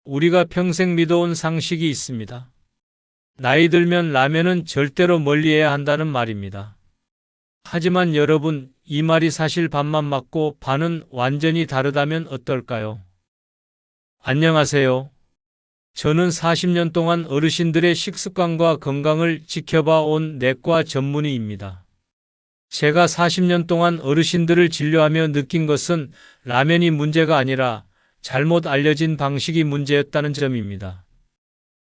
우리가 평생 믿어온 상식이 있습니다. 나이 들면 라면은 절대로 멀리해야 한다는 말입니다. 하지만 여러분, 이 말이 사실 반만 맞고 반은 완전히 다르다면 어떨까요? 안녕하세요. 저는 40년 동안 어르신들의 식습관과 건강을 지켜봐 온 내과 전문의입니다. 제가 40년 동안 어르신들을 진료하며 느낀 것은 라면이 문제가 아니라 잘못 알려진 방식이 문제였다는 점입니다.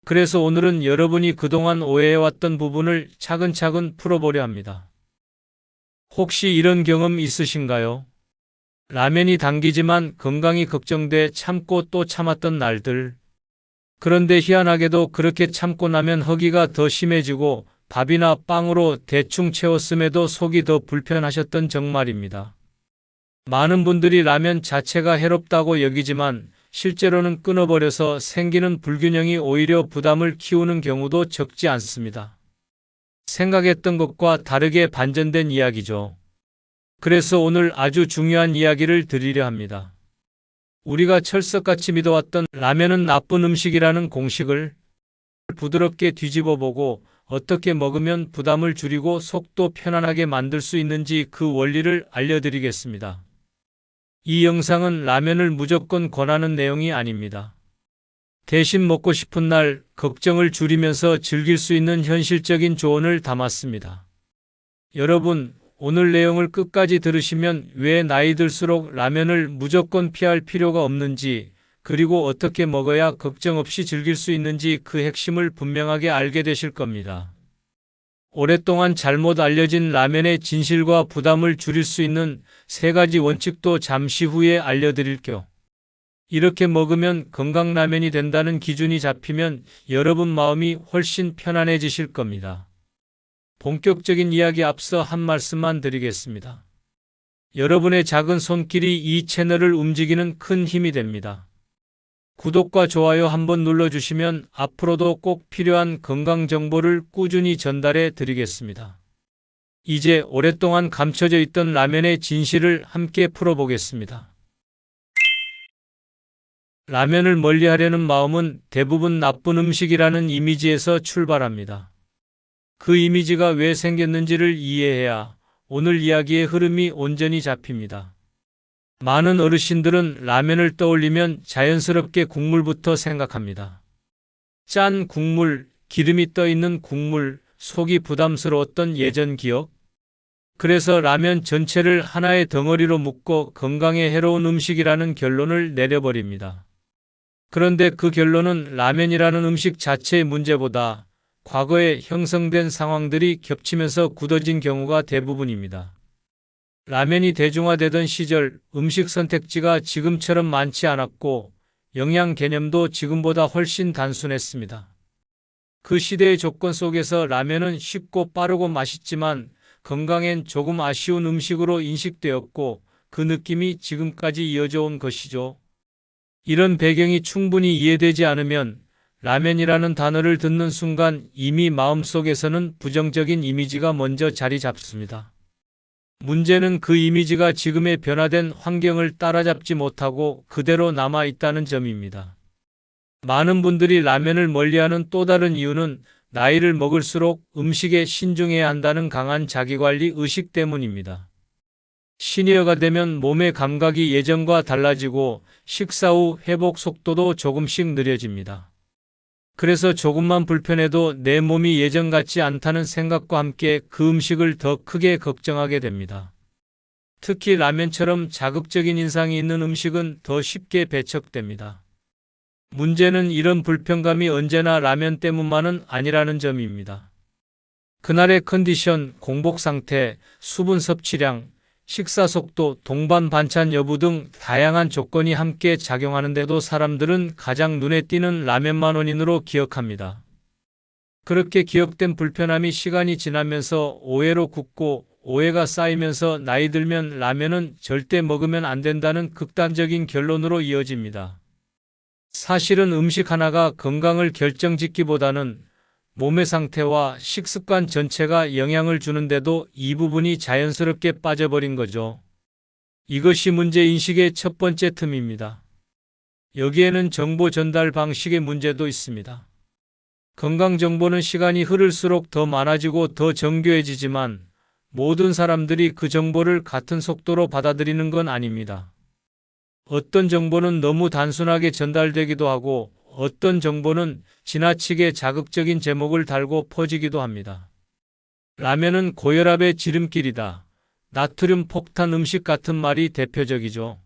그래서 오늘은 여러분이 그동안 오해해왔던 부분을 차근차근 풀어보려 합니다. 혹시 이런 경험 있으신가요? 라면이 당기지만 건강이 걱정돼 참고 또 참았던 날들. 그런데 희한하게도 그렇게 참고 나면 허기가 더 심해지고 밥이나 빵으로 대충 채웠음에도 속이 더 불편하셨던 정말입니다. 많은 분들이 라면 자체가 해롭다고 여기지만 실제로는 끊어버려서 생기는 불균형이 오히려 부담을 키우는 경우도 적지 않습니다. 생각했던 것과 다르게 반전된 이야기죠. 그래서 오늘 아주 중요한 이야기를 드리려 합니다. 우리가 철석같이 믿어왔던 라면은 나쁜 음식이라는 공식을 부드럽게 뒤집어보고 어떻게 먹으면 부담을 줄이고 속도 편안하게 만들 수 있는지 그 원리를 알려드리겠습니다. 이 영상은 라면을 무조건 권하는 내용이 아닙니다. 대신 먹고 싶은 날 걱정을 줄이면서 즐길 수 있는 현실적인 조언을 담았습니다. 여러분, 오늘 내용을 끝까지 들으시면 왜 나이 들수록 라면을 무조건 피할 필요가 없는지, 그리고 어떻게 먹어야 걱정 없이 즐길 수 있는지 그 핵심을 분명하게 알게 되실 겁니다. 오랫동안 잘못 알려진 라면의 진실과 부담을 줄일 수 있는 3가지 원칙도 잠시 후에 알려드릴게요. 이렇게 먹으면 건강라면이 된다는 기준이 잡히면 여러분 마음이 훨씬 편안해지실 겁니다. 본격적인 이야기 앞서 한 말씀만 드리겠습니다. 여러분의 작은 손길이 이 채널을 움직이는 큰 힘이 됩니다. 구독과 좋아요 한번 눌러주시면 앞으로도 꼭 필요한 건강 정보를 꾸준히 전달해 드리겠습니다. 이제 오랫동안 감춰져 있던 라면의 진실을 함께 풀어보겠습니다. 라면을 멀리하려는 마음은 대부분 나쁜 음식이라는 이미지에서 출발합니다. 그 이미지가 왜 생겼는지를 이해해야 오늘 이야기의 흐름이 온전히 잡힙니다. 많은 어르신들은 라면을 떠올리면 자연스럽게 국물부터 생각합니다. 짠 국물, 기름이 떠있는 국물, 속이 부담스러웠던 예전 기억? 그래서 라면 전체를 하나의 덩어리로 묶고 건강에 해로운 음식이라는 결론을 내려버립니다. 그런데 그 결론은 라면이라는 음식 자체의 문제보다 과거에 형성된 상황들이 겹치면서 굳어진 경우가 대부분입니다. 라면이 대중화되던 시절 음식 선택지가 지금처럼 많지 않았고 영양 개념도 지금보다 훨씬 단순했습니다. 그 시대의 조건 속에서 라면은 쉽고 빠르고 맛있지만 건강엔 조금 아쉬운 음식으로 인식되었고 그 느낌이 지금까지 이어져 온 것이죠. 이런 배경이 충분히 이해되지 않으면 라면이라는 단어를 듣는 순간 이미 마음속에서는 부정적인 이미지가 먼저 자리 잡습니다. 문제는 그 이미지가 지금의 변화된 환경을 따라잡지 못하고 그대로 남아있다는 점입니다. 많은 분들이 라면을 멀리하는 또 다른 이유는 나이를 먹을수록 음식에 신중해야 한다는 강한 자기관리 의식 때문입니다. 시니어가 되면 몸의 감각이 예전과 달라지고 식사 후 회복 속도도 조금씩 느려집니다. 그래서 조금만 불편해도 내 몸이 예전 같지 않다는 생각과 함께 그 음식을 더 크게 걱정하게 됩니다. 특히 라면처럼 자극적인 인상이 있는 음식은 더 쉽게 배척됩니다. 문제는 이런 불편감이 언제나 라면 때문만은 아니라는 점입니다. 그날의 컨디션, 공복 상태, 수분 섭취량, 식사 속도, 동반 반찬 여부 등 다양한 조건이 함께 작용하는데도 사람들은 가장 눈에 띄는 라면만 원인으로 기억합니다. 그렇게 기억된 불편함이 시간이 지나면서 오해로 굳고 오해가 쌓이면서 나이 들면 라면은 절대 먹으면 안 된다는 극단적인 결론으로 이어집니다. 사실은 음식 하나가 건강을 결정짓기보다는 몸의 상태와 식습관 전체가 영향을 주는데도 이 부분이 자연스럽게 빠져버린 거죠. 이것이 문제인식의 첫 번째 틈입니다. 여기에는 정보 전달 방식의 문제도 있습니다. 건강 정보는 시간이 흐를수록 더 많아지고 더 정교해지지만 모든 사람들이 그 정보를 같은 속도로 받아들이는 건 아닙니다. 어떤 정보는 너무 단순하게 전달되기도 하고 어떤 정보는 지나치게 자극적인 제목을 달고 퍼지기도 합니다. 라면은 고혈압의 지름길이다. 나트륨 폭탄 음식 같은 말이 대표적이죠.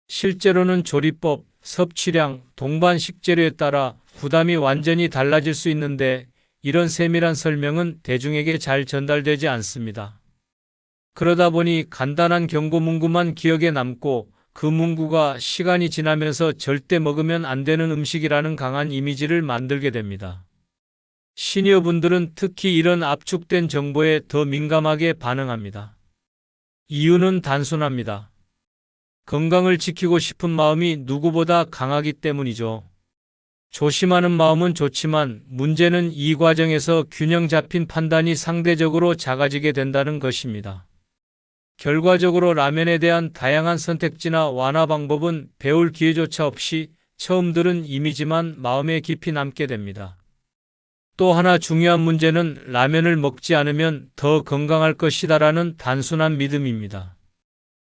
실제로는 조리법, 섭취량, 동반 식재료에 따라 부담이 완전히 달라질 수 있는데 이런 세밀한 설명은 대중에게 잘 전달되지 않습니다. 그러다 보니 간단한 경고 문구만 기억에 남고 그 문구가 시간이 지나면서 절대 먹으면 안 되는 음식이라는 강한 이미지를 만들게 됩니다. 시니어분들은 특히 이런 압축된 정보에 더 민감하게 반응합니다. 이유는 단순합니다. 건강을 지키고 싶은 마음이 누구보다 강하기 때문이죠. 조심하는 마음은 좋지만 문제는 이 과정에서 균형 잡힌 판단이 상대적으로 작아지게 된다는 것입니다. 결과적으로 라면에 대한 다양한 선택지나 완화 방법은 배울 기회조차 없이 처음 들은 이미지만 마음에 깊이 남게 됩니다. 또 하나 중요한 문제는 라면을 먹지 않으면 더 건강할 것이다라는 단순한 믿음입니다.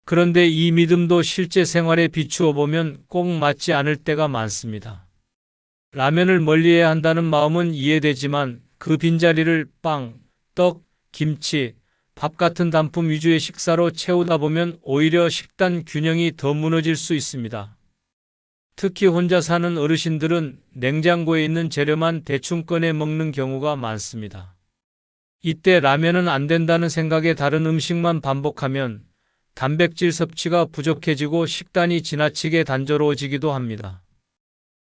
그런데 이 믿음도 실제 생활에 비추어 보면 꼭 맞지 않을 때가 많습니다. 라면을 멀리해야 한다는 마음은 이해되지만 그 빈자리를 빵, 떡, 김치, 밥 같은 단품 위주의 식사로 채우다 보면 오히려 식단 균형이 더 무너질 수 있습니다. 특히 혼자 사는 어르신들은 냉장고에 있는 재료만 대충 꺼내 먹는 경우가 많습니다. 이때 라면은 안 된다는 생각에 다른 음식만 반복하면 단백질 섭취가 부족해지고 식단이 지나치게 단조로워지기도 합니다.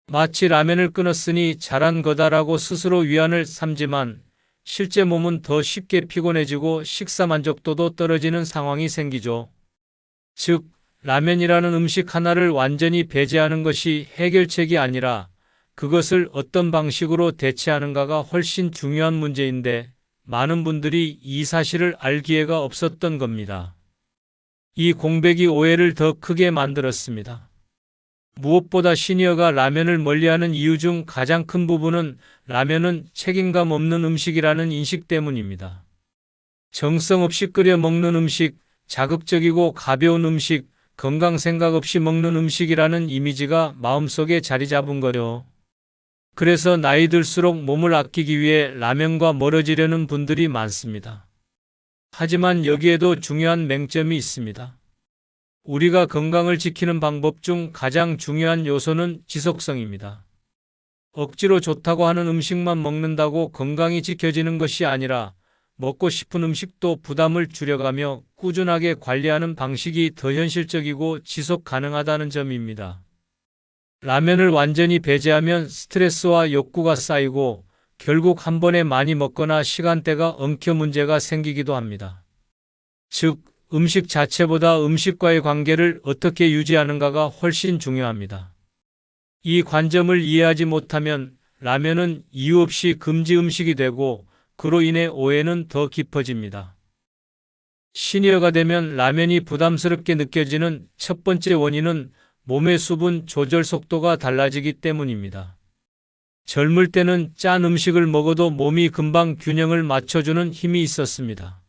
마치 라면을 끊었으니 잘한 거다라고 스스로 위안을 삼지만 실제 몸은 더 쉽게 피곤해지고 식사 만족도도 떨어지는 상황이 생기죠. 즉, 라면이라는 음식 하나를 완전히 배제하는 것이 해결책이 아니라 그것을 어떤 방식으로 대체하는가가 훨씬 중요한 문제인데 많은 분들이 이 사실을 알 기회가 없었던 겁니다. 이 공백이 오해를 더 크게 만들었습니다. 무엇보다 시니어가 라면을 멀리하는 이유 중 가장 큰 부분은 라면은 책임감 없는 음식이라는 인식 때문입니다. 정성 없이 끓여 먹는 음식, 자극적이고 가벼운 음식, 건강 생각 없이 먹는 음식이라는 이미지가 마음속에 자리 잡은 거죠. 그래서 나이 들수록 몸을 아끼기 위해 라면과 멀어지려는 분들이 많습니다. 하지만 여기에도 중요한 맹점이 있습니다. 우리가 건강을 지키는 방법 중 가장 중요한 요소는 지속성입니다. 억지로 좋다고 하는 음식만 먹는다고 건강이 지켜지는 것이 아니라 먹고 싶은 음식도 부담을 줄여가며 꾸준하게 관리하는 방식이 더 현실적이고 지속 가능하다는 점입니다. 라면을 완전히 배제하면 스트레스와 욕구가 쌓이고 결국 한 번에 많이 먹거나 시간대가 엉켜 문제가 생기기도 합니다. 즉, 음식 자체보다 음식과의 관계를 어떻게 유지하는가가 훨씬 중요합니다. 이 관점을 이해하지 못하면 라면은 이유 없이 금지 음식이 되고 그로 인해 오해는 더 깊어집니다. 시니어가 되면 라면이 부담스럽게 느껴지는 첫 번째 원인은 몸의 수분 조절 속도가 달라지기 때문입니다. 젊을 때는 짠 음식을 먹어도 몸이 금방 균형을 맞춰주는 힘이 있었습니다.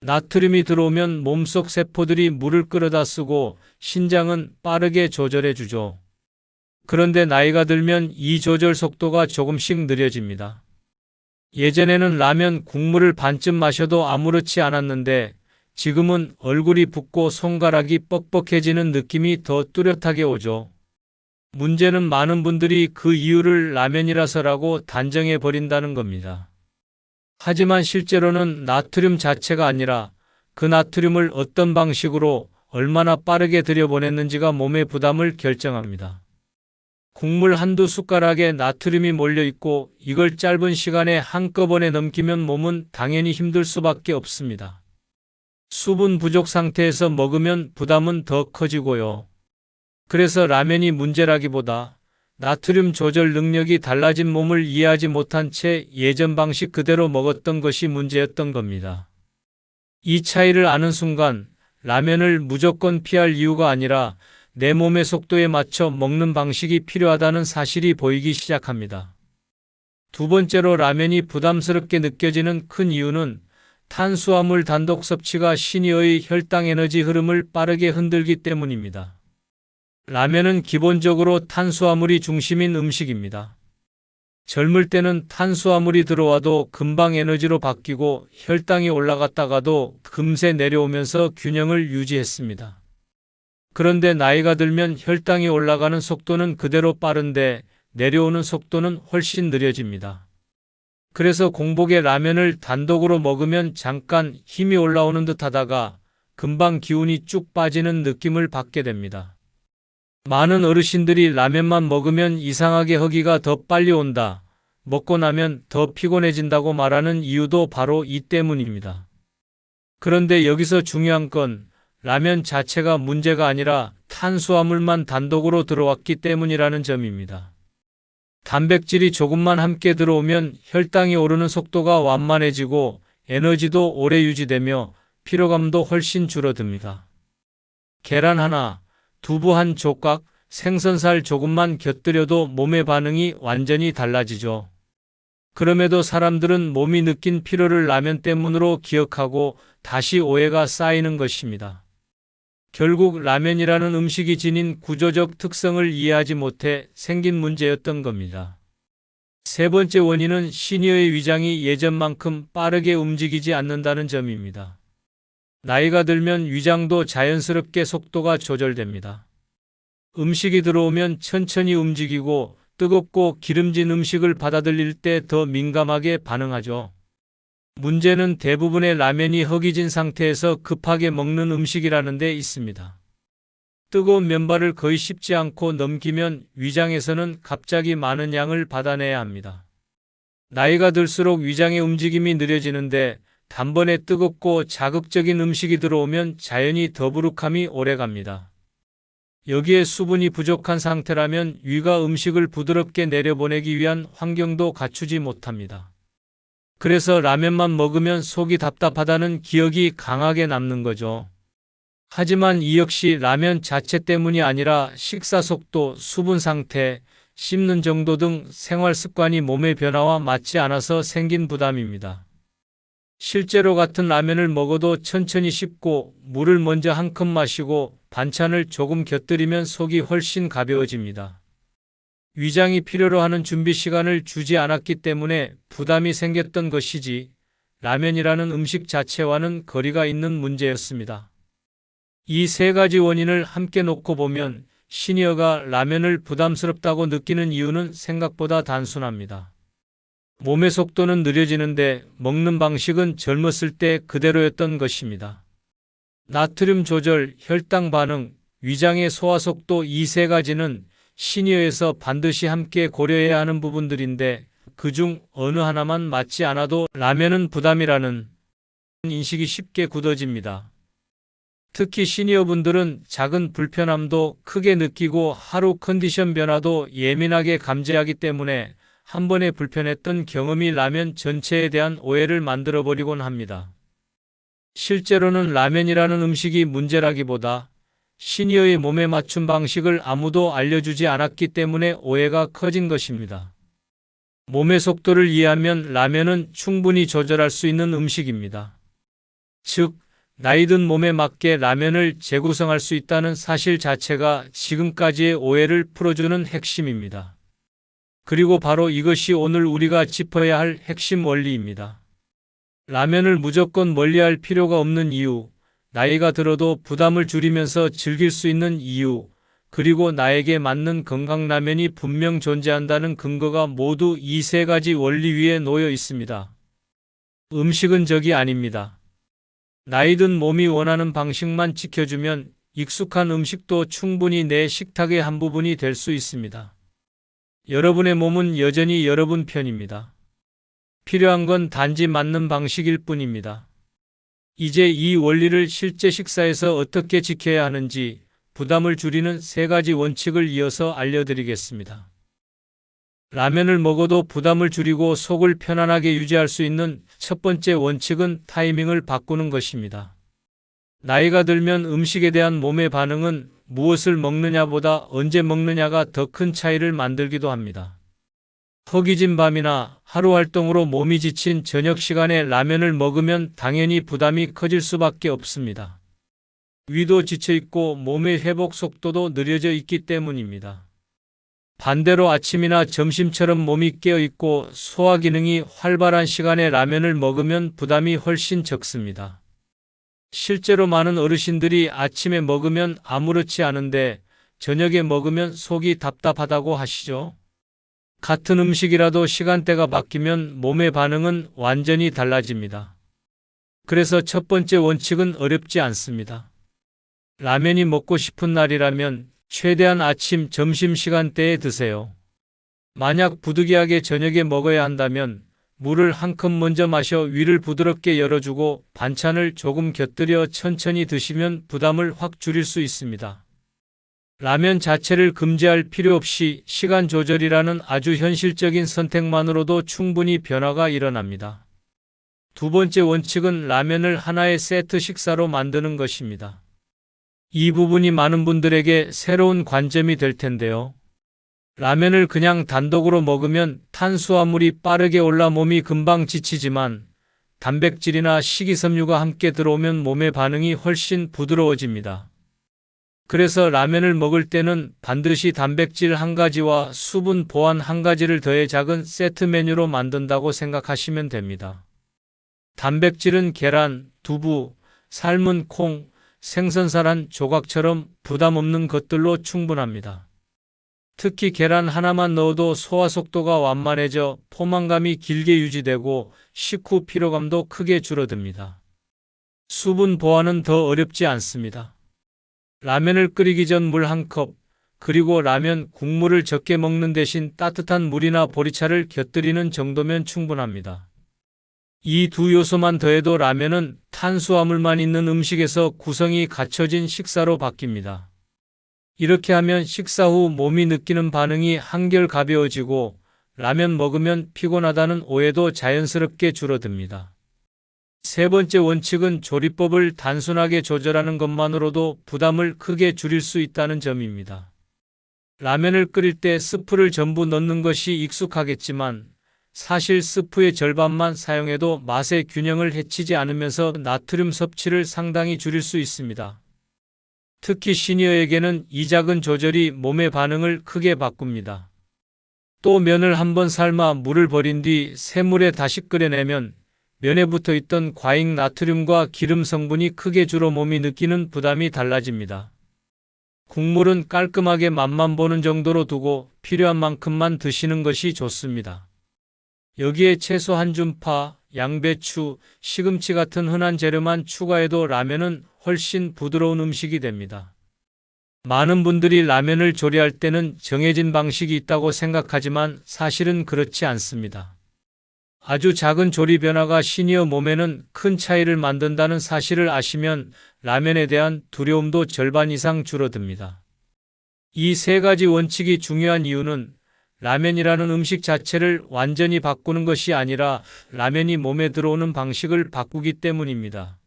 나트륨이 들어오면 몸속 세포들이 물을 끌어다 쓰고 신장은 빠르게 조절해주죠. 그런데 나이가 들면 이 조절 속도가 조금씩 느려집니다. 예전에는 라면 국물을 반쯤 마셔도 아무렇지 않았는데 지금은 얼굴이 붓고 손가락이 뻑뻑해지는 느낌이 더 뚜렷하게 오죠. 문제는 많은 분들이 그 이유를 라면이라서라고 단정해 버린다는 겁니다. 하지만 실제로는 나트륨 자체가 아니라 그 나트륨을 어떤 방식으로 얼마나 빠르게 들여보냈는지가 몸의 부담을 결정합니다. 국물 한두 숟가락에 나트륨이 몰려있고 이걸 짧은 시간에 한꺼번에 넘기면 몸은 당연히 힘들 수밖에 없습니다. 수분 부족 상태에서 먹으면 부담은 더 커지고요. 그래서 라면이 문제라기보다 나트륨 조절 능력이 달라진 몸을 이해하지 못한 채 예전 방식 그대로 먹었던 것이 문제였던 겁니다. 이 차이를 아는 순간 라면을 무조건 피할 이유가 아니라 내 몸의 속도에 맞춰 먹는 방식이 필요하다는 사실이 보이기 시작합니다. 두 번째로 라면이 부담스럽게 느껴지는 큰 이유는 탄수화물 단독 섭취가 시니어의 혈당 에너지 흐름을 빠르게 흔들기 때문입니다. 라면은 기본적으로 탄수화물이 중심인 음식입니다. 젊을 때는 탄수화물이 들어와도 금방 에너지로 바뀌고 혈당이 올라갔다가도 금세 내려오면서 균형을 유지했습니다. 그런데 나이가 들면 혈당이 올라가는 속도는 그대로 빠른데 내려오는 속도는 훨씬 느려집니다. 그래서 공복에 라면을 단독으로 먹으면 잠깐 힘이 올라오는 듯 하다가 금방 기운이 쭉 빠지는 느낌을 받게 됩니다. 많은 어르신들이 라면만 먹으면 이상하게 허기가 더 빨리 온다, 먹고 나면 더 피곤해진다고 말하는 이유도 바로 이 때문입니다. 그런데 여기서 중요한 건 라면 자체가 문제가 아니라 탄수화물만 단독으로 들어왔기 때문이라는 점입니다. 단백질이 조금만 함께 들어오면 혈당이 오르는 속도가 완만해지고 에너지도 오래 유지되며 피로감도 훨씬 줄어듭니다. 계란 하나, 두부 한 조각, 생선살 조금만 곁들여도 몸의 반응이 완전히 달라지죠. 그럼에도 사람들은 몸이 느낀 피로를 라면 때문으로 기억하고 다시 오해가 쌓이는 것입니다. 결국 라면이라는 음식이 지닌 구조적 특성을 이해하지 못해 생긴 문제였던 겁니다. 세 번째 원인은 시니어의 위장이 예전만큼 빠르게 움직이지 않는다는 점입니다. 나이가 들면 위장도 자연스럽게 속도가 조절됩니다. 음식이 들어오면 천천히 움직이고 뜨겁고 기름진 음식을 받아들일 때 더 민감하게 반응하죠. 문제는 대부분의 라면이 허기진 상태에서 급하게 먹는 음식이라는 데 있습니다. 뜨거운 면발을 거의 씹지 않고 넘기면 위장에서는 갑자기 많은 양을 받아내야 합니다. 나이가 들수록 위장의 움직임이 느려지는데 단번에 뜨겁고 자극적인 음식이 들어오면 자연히 더부룩함이 오래갑니다. 여기에 수분이 부족한 상태라면 위가 음식을 부드럽게 내려보내기 위한 환경도 갖추지 못합니다. 그래서 라면만 먹으면 속이 답답하다는 기억이 강하게 남는 거죠. 하지만 이 역시 라면 자체 때문이 아니라 식사 속도, 수분 상태, 씹는 정도 등 생활 습관이 몸의 변화와 맞지 않아서 생긴 부담입니다. 실제로 같은 라면을 먹어도 천천히 씹고 물을 먼저 한 컵 마시고 반찬을 조금 곁들이면 속이 훨씬 가벼워집니다. 위장이 필요로 하는 준비 시간을 주지 않았기 때문에 부담이 생겼던 것이지 라면이라는 음식 자체와는 거리가 있는 문제였습니다. 이 세 가지 원인을 함께 놓고 보면 시니어가 라면을 부담스럽다고 느끼는 이유는 생각보다 단순합니다. 몸의 속도는 느려지는데 먹는 방식은 젊었을 때 그대로였던 것입니다. 나트륨 조절, 혈당 반응, 위장의 소화 속도 이 세 가지는 시니어에서 반드시 함께 고려해야 하는 부분들인데 그중 어느 하나만 맞지 않아도 라면은 부담이라는 인식이 쉽게 굳어집니다. 특히 시니어분들은 작은 불편함도 크게 느끼고 하루 컨디션 변화도 예민하게 감지하기 때문에 한 번에 불편했던 경험이 라면 전체에 대한 오해를 만들어버리곤 합니다. 실제로는 라면이라는 음식이 문제라기보다 시니어의 몸에 맞춘 방식을 아무도 알려주지 않았기 때문에 오해가 커진 것입니다. 몸의 속도를 이해하면 라면은 충분히 조절할 수 있는 음식입니다. 즉, 나이든 몸에 맞게 라면을 재구성할 수 있다는 사실 자체가 지금까지의 오해를 풀어주는 핵심입니다. 그리고 바로 이것이 오늘 우리가 짚어야 할 핵심 원리입니다. 라면을 무조건 멀리할 필요가 없는 이유, 나이가 들어도 부담을 줄이면서 즐길 수 있는 이유, 그리고 나에게 맞는 건강라면이 분명 존재한다는 근거가 모두 이 세 가지 원리 위에 놓여 있습니다. 음식은 적이 아닙니다. 나이든 몸이 원하는 방식만 지켜주면 익숙한 음식도 충분히 내 식탁의 한 부분이 될 수 있습니다. 여러분의 몸은 여전히 여러분 편입니다. 필요한 건 단지 맞는 방식일 뿐입니다. 이제 이 원리를 실제 식사에서 어떻게 지켜야 하는지 부담을 줄이는 세 가지 원칙을 이어서 알려드리겠습니다. 라면을 먹어도 부담을 줄이고 속을 편안하게 유지할 수 있는 첫 번째 원칙은 타이밍을 바꾸는 것입니다. 나이가 들면 음식에 대한 몸의 반응은 무엇을 먹느냐보다 언제 먹느냐가 더 큰 차이를 만들기도 합니다. 허기진 밤이나 하루 활동으로 몸이 지친 저녁 시간에 라면을 먹으면 당연히 부담이 커질 수밖에 없습니다. 위도 지쳐 있고 몸의 회복 속도도 느려져 있기 때문입니다. 반대로 아침이나 점심처럼 몸이 깨어 있고 소화 기능이 활발한 시간에 라면을 먹으면 부담이 훨씬 적습니다. 실제로 많은 어르신들이 아침에 먹으면 아무렇지 않은데 저녁에 먹으면 속이 답답하다고 하시죠. 같은 음식이라도 시간대가 바뀌면 몸의 반응은 완전히 달라집니다. 그래서 첫 번째 원칙은 어렵지 않습니다. 라면이 먹고 싶은 날이라면 최대한 아침, 점심 시간대에 드세요. 만약 부득이하게 저녁에 먹어야 한다면 물을 한 컵 먼저 마셔 위를 부드럽게 열어주고 반찬을 조금 곁들여 천천히 드시면 부담을 확 줄일 수 있습니다. 라면 자체를 금지할 필요 없이 시간 조절이라는 아주 현실적인 선택만으로도 충분히 변화가 일어납니다. 두 번째 원칙은 라면을 하나의 세트 식사로 만드는 것입니다. 이 부분이 많은 분들에게 새로운 관점이 될 텐데요. 라면을 그냥 단독으로 먹으면 탄수화물이 빠르게 올라 몸이 금방 지치지만 단백질이나 식이섬유가 함께 들어오면 몸의 반응이 훨씬 부드러워집니다. 그래서 라면을 먹을 때는 반드시 단백질 한 가지와 수분 보완 한 가지를 더해 작은 세트 메뉴로 만든다고 생각하시면 됩니다. 단백질은 계란, 두부, 삶은 콩, 생선살 한 조각처럼 부담 없는 것들로 충분합니다. 특히 계란 하나만 넣어도 소화 속도가 완만해져 포만감이 길게 유지되고 식후 피로감도 크게 줄어듭니다. 수분 보완은 더 어렵지 않습니다. 라면을 끓이기 전 물 한 컵, 그리고 라면 국물을 적게 먹는 대신 따뜻한 물이나 보리차를 곁들이는 정도면 충분합니다. 이 두 요소만 더해도 라면은 탄수화물만 있는 음식에서 구성이 갖춰진 식사로 바뀝니다. 이렇게 하면 식사 후 몸이 느끼는 반응이 한결 가벼워지고 라면 먹으면 피곤하다는 오해도 자연스럽게 줄어듭니다. 세 번째 원칙은 조리법을 단순하게 조절하는 것만으로도 부담을 크게 줄일 수 있다는 점입니다. 라면을 끓일 때 스프를 전부 넣는 것이 익숙하겠지만 사실 스프의 절반만 사용해도 맛의 균형을 해치지 않으면서 나트륨 섭취를 상당히 줄일 수 있습니다. 특히 시니어에게는 이 작은 조절이 몸의 반응을 크게 바꿉니다. 또 면을 한번 삶아 물을 버린 뒤 새물에 다시 끓여내면 면에 붙어 있던 과잉 나트륨과 기름 성분이 크게 줄어 몸이 느끼는 부담이 달라집니다. 국물은 깔끔하게 맛만 보는 정도로 두고 필요한 만큼만 드시는 것이 좋습니다. 여기에 채소 한 줌파, 양배추, 시금치 같은 흔한 재료만 추가해도 라면은 훨씬 부드러운 음식이 됩니다. 많은 분들이 라면을 조리할 때는 정해진 방식이 있다고 생각하지만 사실은 그렇지 않습니다. 아주 작은 조리 변화가 시니어 몸에는 큰 차이를 만든다는 사실을 아시면 라면에 대한 두려움도 절반 이상 줄어듭니다. 이 세 가지 원칙이 중요한 이유는 라면이라는 음식 자체를 완전히 바꾸는 것이 아니라 라면이 몸에 들어오는 방식을 바꾸기 때문입니다.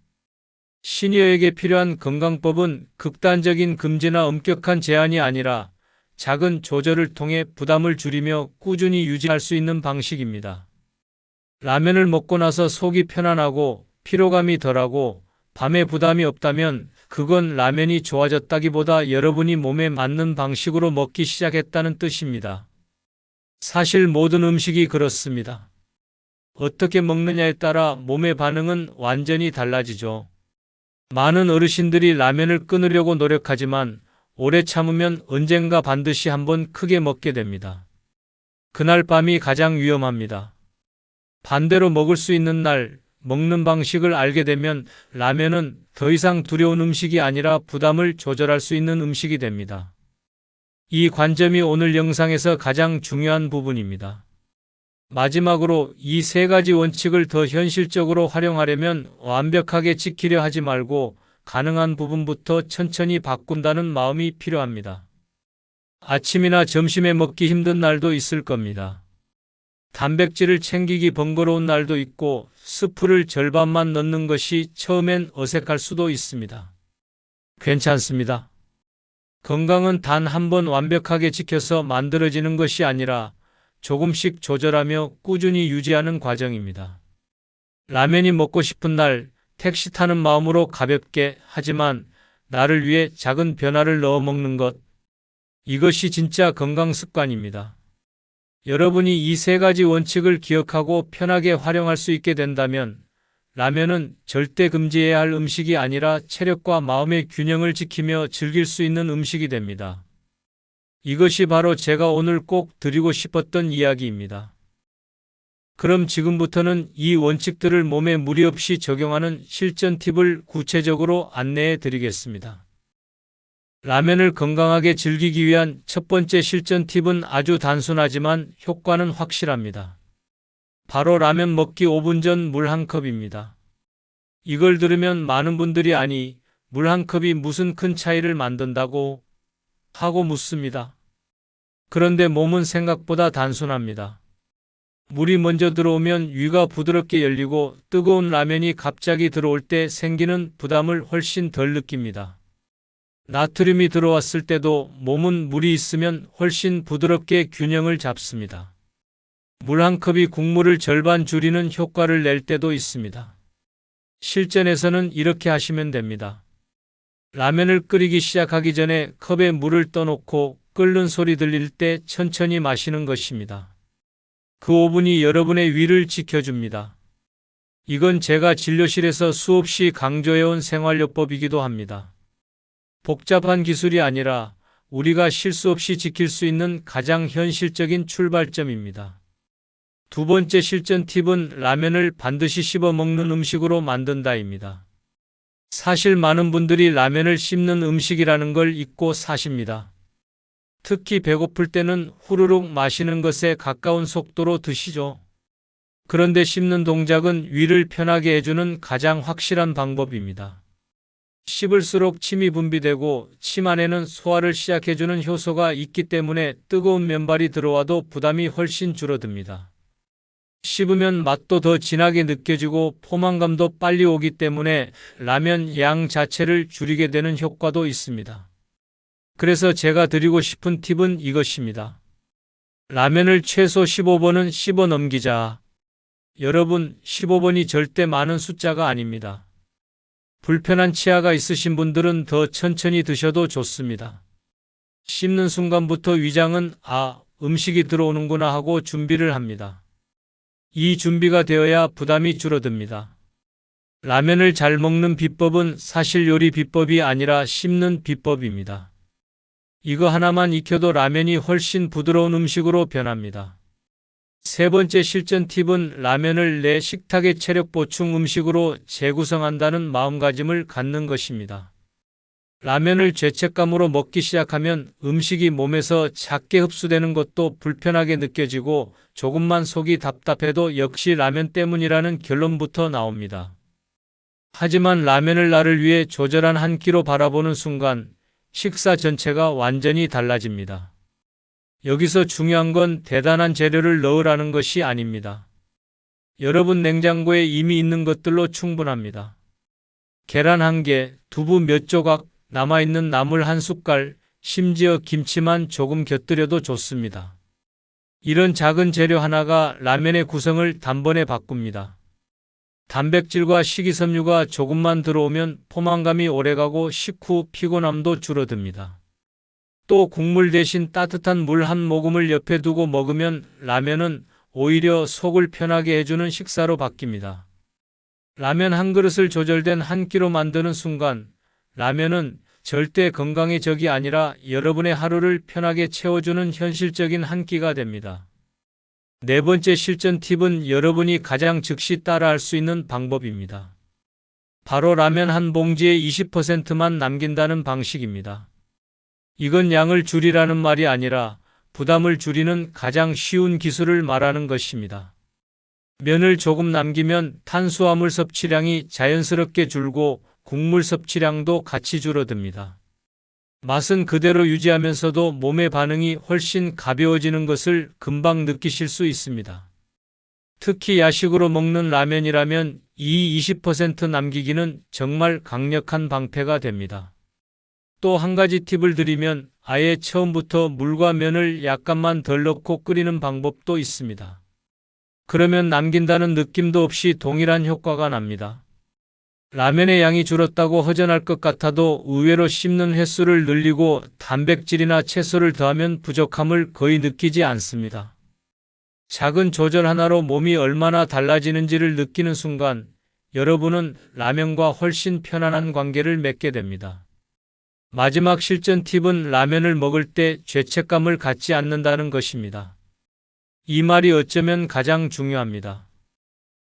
시니어에게 필요한 건강법은 극단적인 금지나 엄격한 제한이 아니라 작은 조절을 통해 부담을 줄이며 꾸준히 유지할 수 있는 방식입니다. 라면을 먹고 나서 속이 편안하고 피로감이 덜하고 밤에 부담이 없다면 그건 라면이 좋아졌다기보다 여러분이 몸에 맞는 방식으로 먹기 시작했다는 뜻입니다. 사실 모든 음식이 그렇습니다. 어떻게 먹느냐에 따라 몸의 반응은 완전히 달라지죠. 많은 어르신들이 라면을 끊으려고 노력하지만 오래 참으면 언젠가 반드시 한번 크게 먹게 됩니다. 그날 밤이 가장 위험합니다. 반대로 먹을 수 있는 날, 먹는 방식을 알게 되면 라면은 더 이상 두려운 음식이 아니라 부담을 조절할 수 있는 음식이 됩니다. 이 관점이 오늘 영상에서 가장 중요한 부분입니다. 마지막으로 이 세 가지 원칙을 더 현실적으로 활용하려면 완벽하게 지키려 하지 말고 가능한 부분부터 천천히 바꾼다는 마음이 필요합니다. 아침이나 점심에 먹기 힘든 날도 있을 겁니다. 단백질을 챙기기 번거로운 날도 있고 스프를 절반만 넣는 것이 처음엔 어색할 수도 있습니다. 괜찮습니다. 건강은 단 한 번 완벽하게 지켜서 만들어지는 것이 아니라 조금씩 조절하며 꾸준히 유지하는 과정입니다. 라면이 먹고 싶은 날 택시 타는 마음으로 가볍게 하지만 나를 위해 작은 변화를 넣어 먹는 것. 이것이 진짜 건강 습관입니다. 여러분이 이 세 가지 원칙을 기억하고 편하게 활용할 수 있게 된다면 라면은 절대 금지해야 할 음식이 아니라 체력과 마음의 균형을 지키며 즐길 수 있는 음식이 됩니다. 이것이 바로 제가 오늘 꼭 드리고 싶었던 이야기입니다. 그럼 지금부터는 이 원칙들을 몸에 무리 없이 적용하는 실전 팁을 구체적으로 안내해 드리겠습니다. 라면을 건강하게 즐기기 위한 첫 번째 실전 팁은 아주 단순하지만 효과는 확실합니다. 바로 라면 먹기 5분 전 물 한 컵입니다. 이걸 들으면 많은 분들이 아니, 물 한 컵이 무슨 큰 차이를 만든다고 하고 묻습니다. 그런데 몸은 생각보다 단순합니다. 물이 먼저 들어오면 위가 부드럽게 열리고 뜨거운 라면이 갑자기 들어올 때 생기는 부담을 훨씬 덜 느낍니다. 나트륨이 들어왔을 때도 몸은 물이 있으면 훨씬 부드럽게 균형을 잡습니다. 물 한 컵이 국물을 절반 줄이는 효과를 낼 때도 있습니다. 실전에서는 이렇게 하시면 됩니다. 라면을 끓이기 시작하기 전에 컵에 물을 떠놓고 끓는 소리 들릴 때 천천히 마시는 것입니다. 그 5분이 여러분의 위를 지켜줍니다. 이건 제가 진료실에서 수없이 강조해온 생활요법이기도 합니다. 복잡한 기술이 아니라 우리가 실수 없이 지킬 수 있는 가장 현실적인 출발점입니다. 두 번째 실전 팁은 라면을 반드시 씹어 먹는 음식으로 만든다입니다. 사실 많은 분들이 라면을 씹는 음식이라는 걸 잊고 사십니다. 특히 배고플 때는 후루룩 마시는 것에 가까운 속도로 드시죠. 그런데 씹는 동작은 위를 편하게 해주는 가장 확실한 방법입니다. 씹을수록 침이 분비되고 침 안에는 소화를 시작해주는 효소가 있기 때문에 뜨거운 면발이 들어와도 부담이 훨씬 줄어듭니다. 씹으면 맛도 더 진하게 느껴지고 포만감도 빨리 오기 때문에 라면 양 자체를 줄이게 되는 효과도 있습니다. 그래서 제가 드리고 싶은 팁은 이것입니다. 라면을 최소 15번은 씹어 넘기자. 여러분, 15번이 절대 많은 숫자가 아닙니다. 불편한 치아가 있으신 분들은 더 천천히 드셔도 좋습니다. 씹는 순간부터 위장은 음식이 들어오는구나 하고 준비를 합니다. 이 준비가 되어야 부담이 줄어듭니다. 라면을 잘 먹는 비법은 사실 요리 비법이 아니라 씹는 비법입니다. 이거 하나만 익혀도 라면이 훨씬 부드러운 음식으로 변합니다. 세 번째 실전 팁은 라면을 내 식탁의 체력 보충 음식으로 재구성한다는 마음가짐을 갖는 것입니다. 라면을 죄책감으로 먹기 시작하면 음식이 몸에서 작게 흡수되는 것도 불편하게 느껴지고 조금만 속이 답답해도 역시 라면 때문이라는 결론부터 나옵니다. 하지만 라면을 나를 위해 조절한 한 끼로 바라보는 순간 식사 전체가 완전히 달라집니다. 여기서 중요한 건 대단한 재료를 넣으라는 것이 아닙니다. 여러분 냉장고에 이미 있는 것들로 충분합니다. 계란 한 개, 두부 몇 조각, 남아있는 나물 한 숟갈, 심지어 김치만 조금 곁들여도 좋습니다. 이런 작은 재료 하나가 라면의 구성을 단번에 바꿉니다. 단백질과 식이섬유가 조금만 들어오면 포만감이 오래가고 식후 피곤함도 줄어듭니다. 또 국물 대신 따뜻한 물 한 모금을 옆에 두고 먹으면 라면은 오히려 속을 편하게 해주는 식사로 바뀝니다. 라면 한 그릇을 조절된 한 끼로 만드는 순간 라면은 절대 건강의 적이 아니라 여러분의 하루를 편하게 채워주는 현실적인 한 끼가 됩니다. 네 번째 실전 팁은 여러분이 가장 즉시 따라할 수 있는 방법입니다. 바로 라면 한 봉지에 20%만 남긴다는 방식입니다. 이건 양을 줄이라는 말이 아니라 부담을 줄이는 가장 쉬운 기술을 말하는 것입니다. 면을 조금 남기면 탄수화물 섭취량이 자연스럽게 줄고 국물 섭취량도 같이 줄어듭니다. 맛은 그대로 유지하면서도 몸의 반응이 훨씬 가벼워지는 것을 금방 느끼실 수 있습니다. 특히 야식으로 먹는 라면이라면 이 20% 남기기는 정말 강력한 방패가 됩니다. 또 한 가지 팁을 드리면 아예 처음부터 물과 면을 약간만 덜 넣고 끓이는 방법도 있습니다. 그러면 남긴다는 느낌도 없이 동일한 효과가 납니다. 라면의 양이 줄었다고 허전할 것 같아도 의외로 씹는 횟수를 늘리고 단백질이나 채소를 더하면 부족함을 거의 느끼지 않습니다. 작은 조절 하나로 몸이 얼마나 달라지는지를 느끼는 순간 여러분은 라면과 훨씬 편안한 관계를 맺게 됩니다. 마지막 실전 팁은 라면을 먹을 때 죄책감을 갖지 않는다는 것입니다. 이 말이 어쩌면 가장 중요합니다.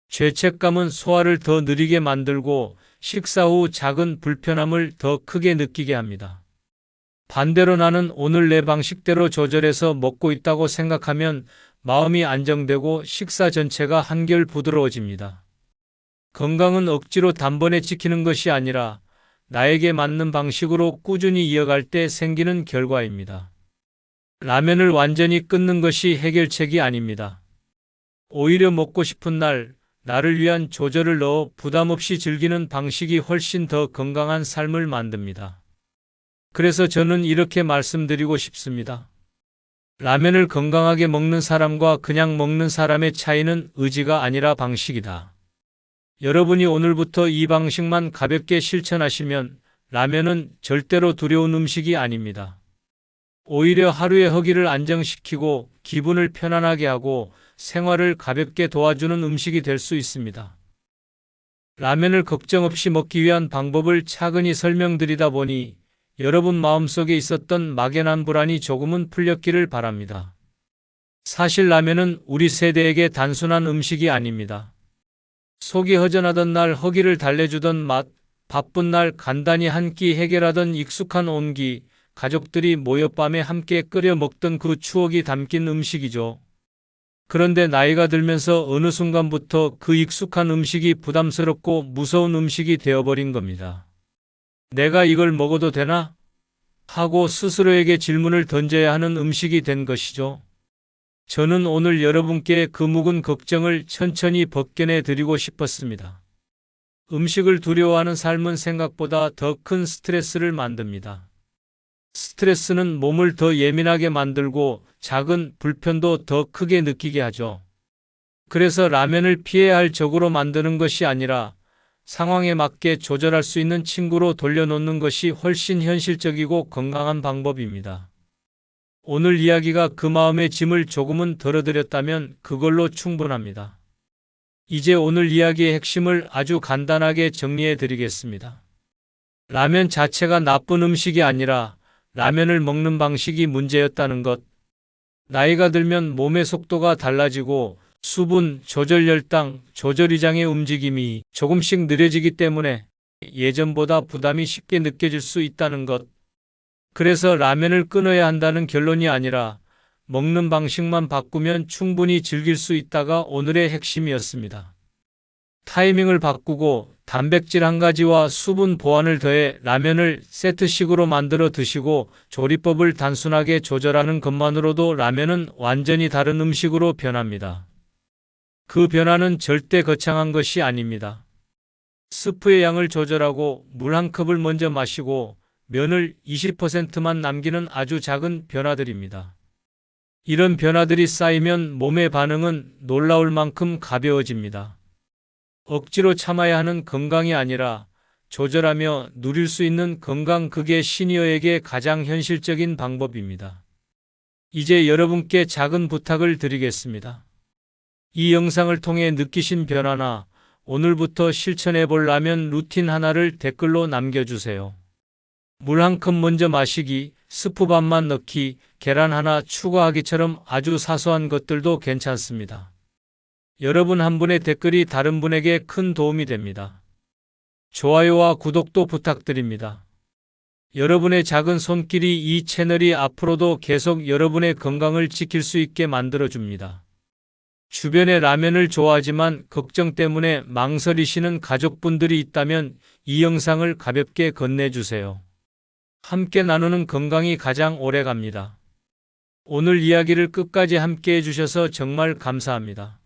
죄책감은 소화를 더 느리게 만들고 식사 후 작은 불편함을 더 크게 느끼게 합니다. 반대로 나는 오늘 내 방식대로 조절해서 먹고 있다고 생각하면 마음이 안정되고 식사 전체가 한결 부드러워집니다. 건강은 억지로 단번에 지키는 것이 아니라 나에게 맞는 방식으로 꾸준히 이어갈 때 생기는 결과입니다. 라면을 완전히 끊는 것이 해결책이 아닙니다. 오히려 먹고 싶은 날, 나를 위한 조절을 넣어 부담 없이 즐기는 방식이 훨씬 더 건강한 삶을 만듭니다. 그래서 저는 이렇게 말씀드리고 싶습니다. 라면을 건강하게 먹는 사람과 그냥 먹는 사람의 차이는 의지가 아니라 방식이다. 여러분이 오늘부터 이 방식만 가볍게 실천하시면 라면은 절대로 두려운 음식이 아닙니다. 오히려 하루의 허기를 안정시키고 기분을 편안하게 하고 생활을 가볍게 도와주는 음식이 될 수 있습니다. 라면을 걱정 없이 먹기 위한 방법을 차근히 설명드리다 보니 여러분 마음속에 있었던 막연한 불안이 조금은 풀렸기를 바랍니다. 사실 라면은 우리 세대에게 단순한 음식이 아닙니다. 속이 허전하던 날 허기를 달래주던 맛, 바쁜 날 간단히 한 끼 해결하던 익숙한 온기, 가족들이 모여 밤에 함께 끓여 먹던 그 추억이 담긴 음식이죠. 그런데 나이가 들면서 어느 순간부터 그 익숙한 음식이 부담스럽고 무서운 음식이 되어버린 겁니다. 내가 이걸 먹어도 되나? 하고 스스로에게 질문을 던져야 하는 음식이 된 것이죠. 저는 오늘 여러분께 그 묵은 걱정을 천천히 벗겨내 드리고 싶었습니다. 음식을 두려워하는 삶은 생각보다 더 큰 스트레스를 만듭니다. 스트레스는 몸을 더 예민하게 만들고 작은 불편도 더 크게 느끼게 하죠. 그래서 라면을 피해야 할 적으로 만드는 것이 아니라 상황에 맞게 조절할 수 있는 친구로 돌려놓는 것이 훨씬 현실적이고 건강한 방법입니다. 오늘 이야기가 그 마음의 짐을 조금은 덜어드렸다면 그걸로 충분합니다. 이제 오늘 이야기의 핵심을 아주 간단하게 정리해 드리겠습니다. 라면 자체가 나쁜 음식이 아니라 라면을 먹는 방식이 문제였다는 것. 나이가 들면 몸의 속도가 달라지고 수분, 조절 혈당, 조절 위장의 움직임이 조금씩 느려지기 때문에 예전보다 부담이 쉽게 느껴질 수 있다는 것. 그래서 라면을 끊어야 한다는 결론이 아니라 먹는 방식만 바꾸면 충분히 즐길 수 있다가 오늘의 핵심이었습니다. 타이밍을 바꾸고 단백질 한 가지와 수분 보완을 더해 라면을 세트식으로 만들어 드시고 조리법을 단순하게 조절하는 것만으로도 라면은 완전히 다른 음식으로 변합니다. 그 변화는 절대 거창한 것이 아닙니다. 스프의 양을 조절하고 물 한 컵을 먼저 마시고 면을 20%만 남기는 아주 작은 변화들입니다. 이런 변화들이 쌓이면 몸의 반응은 놀라울 만큼 가벼워집니다. 억지로 참아야 하는 건강이 아니라 조절하며 누릴 수 있는 건강, 그게 시니어에게 가장 현실적인 방법입니다. 이제 여러분께 작은 부탁을 드리겠습니다. 이 영상을 통해 느끼신 변화나 오늘부터 실천해 볼 라면 루틴 하나를 댓글로 남겨주세요. 물 한 컵 먼저 마시기, 스프 반만 넣기, 계란 하나 추가하기처럼 아주 사소한 것들도 괜찮습니다. 여러분 한 분의 댓글이 다른 분에게 큰 도움이 됩니다. 좋아요와 구독도 부탁드립니다. 여러분의 작은 손길이 이 채널이 앞으로도 계속 여러분의 건강을 지킬 수 있게 만들어줍니다. 주변에 라면을 좋아하지만 걱정 때문에 망설이시는 가족분들이 있다면 이 영상을 가볍게 건네주세요. 함께 나누는 건강이 가장 오래 갑니다. 오늘 이야기를 끝까지 함께 해주셔서 정말 감사합니다.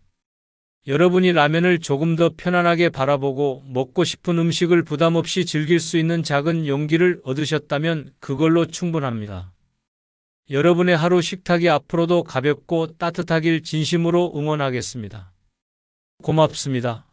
여러분이 라면을 조금 더 편안하게 바라보고 먹고 싶은 음식을 부담 없이 즐길 수 있는 작은 용기를 얻으셨다면 그걸로 충분합니다. 여러분의 하루 식탁이 앞으로도 가볍고 따뜻하길 진심으로 응원하겠습니다. 고맙습니다.